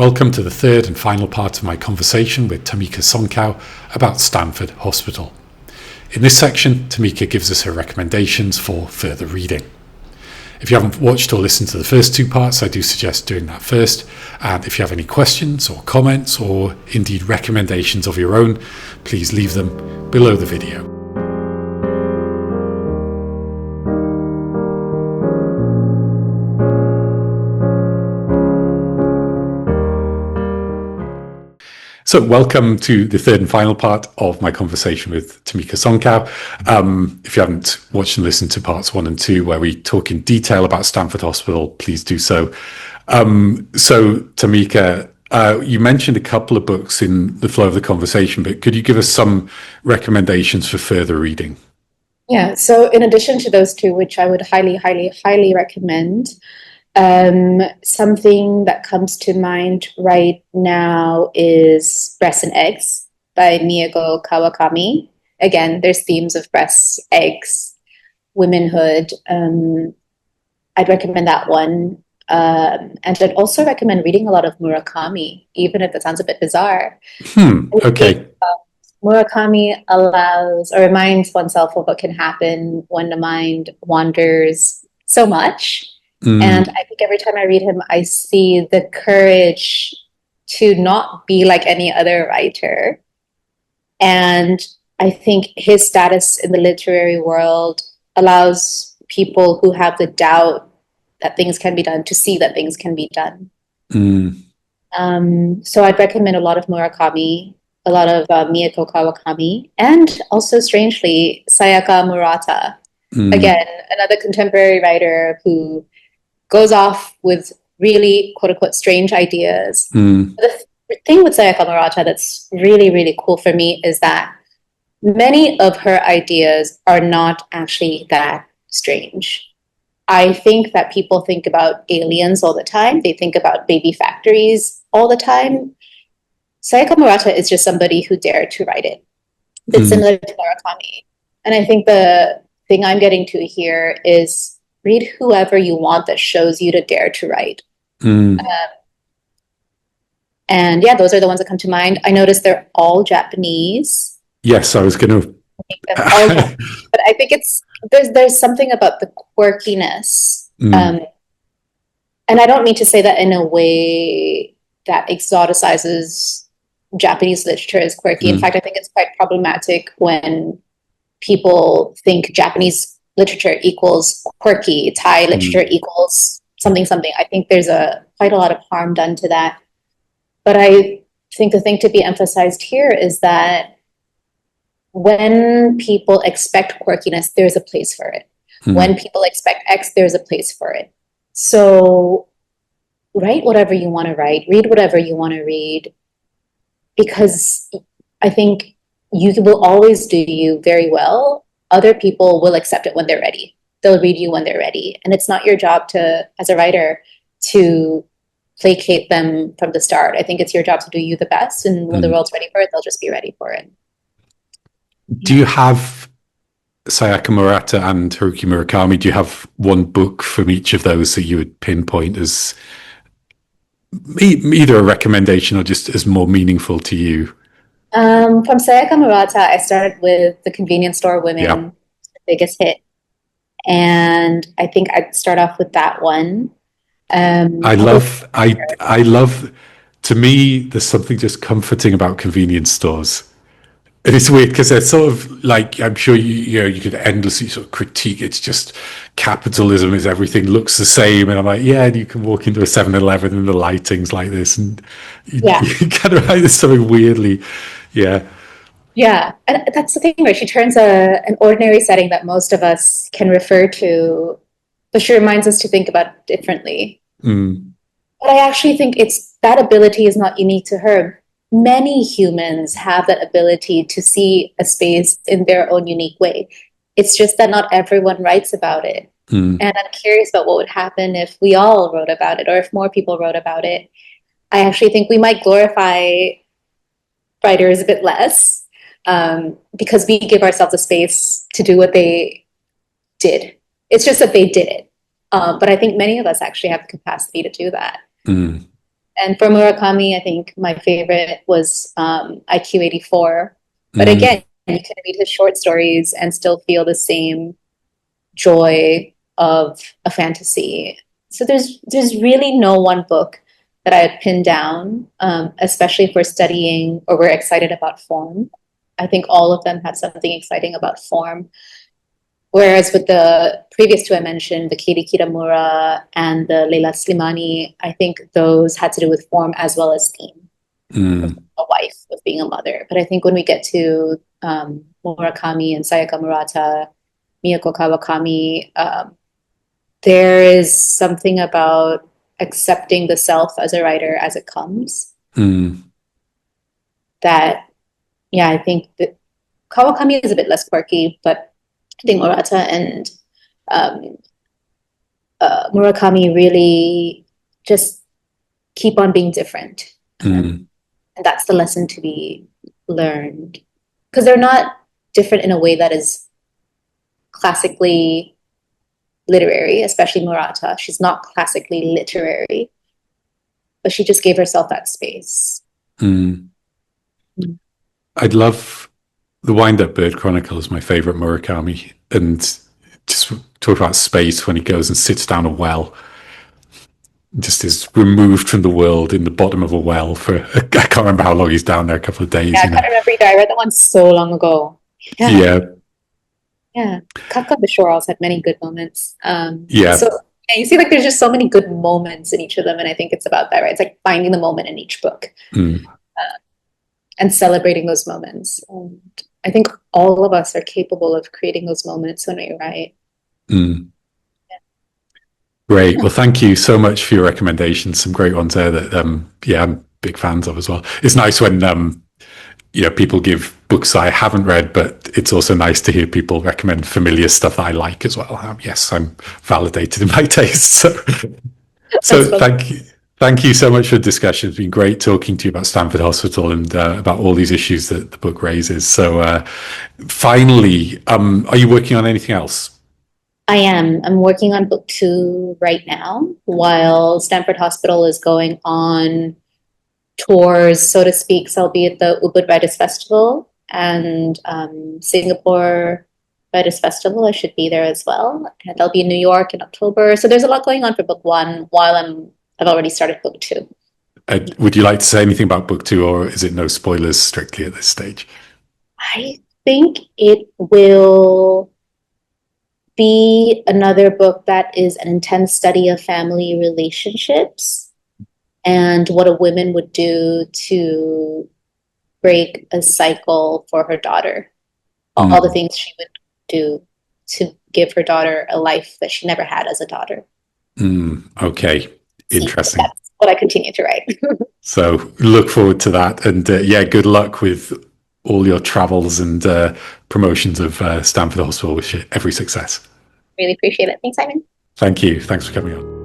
Welcome to the third and final part of my conversation with Thammika Songkaeo about Stamford Hospital. In this section, Thammika gives us her recommendations for further reading. If you haven't watched or listened to the first two parts, I do suggest doing that first. And if you have any questions or comments or indeed recommendations of your own, please leave them below the video. So welcome to the third and final part of my conversation with Thammika Songkaeo. If you haven't watched and listened to parts 1 and 2, where we talk in detail about Stamford Hospital, please do so. So Thammika, you mentioned a couple of books in the flow of the conversation, but could you give us some recommendations for further reading? Yeah, so in addition to those two, which I would highly recommend, something that comes to mind right now is Breasts and Eggs by Miyako Kawakami. Again, there's themes of breasts, eggs, womanhood. I'd recommend that one. And I'd also recommend reading a lot of Murakami, even if it sounds a bit bizarre. Okay. Murakami allows or reminds oneself of what can happen when the mind wanders so much. And I think every time I read him, I see the courage to not be like any other writer. And I think his status in the literary world allows people who have the doubt that things can be done to see that things can be done. So I'd recommend a lot of Murakami, a lot of Miyako Kawakami, and also, strangely, Sayaka Murata. Again, another contemporary writer who goes off with really, quote unquote, strange ideas. The thing with Sayaka Murata that's really cool for me is that many of her ideas are not actually that strange. I think that people think about aliens all the time. They think about baby factories all the time. Sayaka Murata is just somebody who dared to write it. It's similar to Murakami. And I think the thing I'm getting to here is read whoever you want that shows you to dare to write. And yeah, those are the ones that come to mind. I noticed they're all Japanese. Yes, I was going to. But I think there's something about the quirkiness. And I don't mean to say that in a way that exoticizes Japanese literature as quirky. In fact, I think it's quite problematic when people think Japanese literature equals quirky, Thai literature equals something. I think there's quite a lot of harm done to that. But I think the thing to be emphasized here is that when people expect quirkiness, there's a place for it. When people expect X, there's a place for it. So write whatever you want to write, read whatever you want to read, because I think you will always do you very well. Other people will accept it when they're ready. They'll read you when they're ready. And it's not your job as a writer, to placate them from the start. I think it's your job to do you the best. And when the world's ready for it, they'll just be ready for it. Do you have Sayaka Murata and Haruki Murakami? Do you have one book from each of those that you would pinpoint as either a recommendation or just as more meaningful to you? From Sayaka Murata, I started with The Convenience Store Women, the biggest hit. And I think I'd start off with that one. I love, to me, there's something just comforting about convenience stores. And it's weird because they're sort of like, I'm sure you could endlessly sort of critique. It's just capitalism is everything looks the same. And I'm like, yeah, and you can walk into a 7-Eleven and the lighting's like this. And you kind of write something weirdly. Yeah. And that's the thing, right? She turns an ordinary setting that most of us can refer to, but she reminds us to think about it differently. But I actually think that ability is not unique to her. Many humans have that ability to see a space in their own unique way. It's just that not everyone writes about it. And I'm curious about what would happen if we all wrote about it, or if more people wrote about it. I actually think we might glorify writers a bit less, because we give ourselves a space to do what they did. It's just that they did it. But I think many of us actually have the capacity to do that. And for Murakami, I think my favorite was IQ 84. But Mm, again, you can read his short stories and still feel the same joy of a fantasy. So there's really no one book that I would pin down, especially if we're studying or we're excited about form. I think all of them have something exciting about form. Whereas with the previous two I mentioned, the Katie Kitamura and the Leila Slimani, I think those had to do with form as well as theme of mm, a wife, of being a mother. But I think when we get to Murakami and Sayaka Murata, Miyako Kawakami, there is something about accepting the self as a writer as it comes mm, that, yeah, I think that Kawakami is a bit less quirky, but I think Murata and um, Murakami really just keep on being different. mm, And that's the lesson to be learned. Because they're not different in a way that is classically literary, especially Murata. She's not classically literary, but she just gave herself that space. mm. I'd love the Wind Up Bird Chronicle is my favorite Murakami, and just talk about space when he goes and sits down a well, just is removed from the world in the bottom of a well for I can't remember how long he's down there, a couple of days, Yeah, I you know. can't remember either. I read that one so long ago. Yeah, Yeah, yeah. Kafka the Shore also had many good moments. yeah, So yeah, you see, like there's just so many good moments in each of them, and I think it's about that, right? It's like finding the moment in each book mm, and celebrating those moments. And I think all of us are capable of creating those moments when we write. mm. Great. Well, thank you so much for your recommendations. Some great ones there that, yeah, I'm big fans of as well. It's nice when, people give books I haven't read, but it's also nice to hear people recommend familiar stuff that I like as well. Yes, I'm validated in my taste. So That's lovely. thank you. Thank you so much for the discussion. It's been great talking to you about Stamford Hospital and about all these issues that the book raises. So, finally, are you working on anything else? I am. I'm working on book two right now while Stamford Hospital is going on tours, so to speak. So I'll be at the Ubud Writers Festival and Singapore Writers Festival. I should be there as well. And I'll be in New York in October. So there's a lot going on for book one while I've already started book two. Would you like to say anything about book two, or is it no spoilers strictly at this stage? I think it will be another book that is an intense study of family relationships and what a woman would do to break a cycle for her daughter. All the Mm, things she would do to give her daughter a life that she never had as a daughter. okay, See, interesting. that's what I continue to write. So look forward to that, and yeah, good luck with all your travels and promotions of Stamford Hospital. Wish you every success. Really appreciate it. Thanks, Simon. Thank you. Thanks for coming on.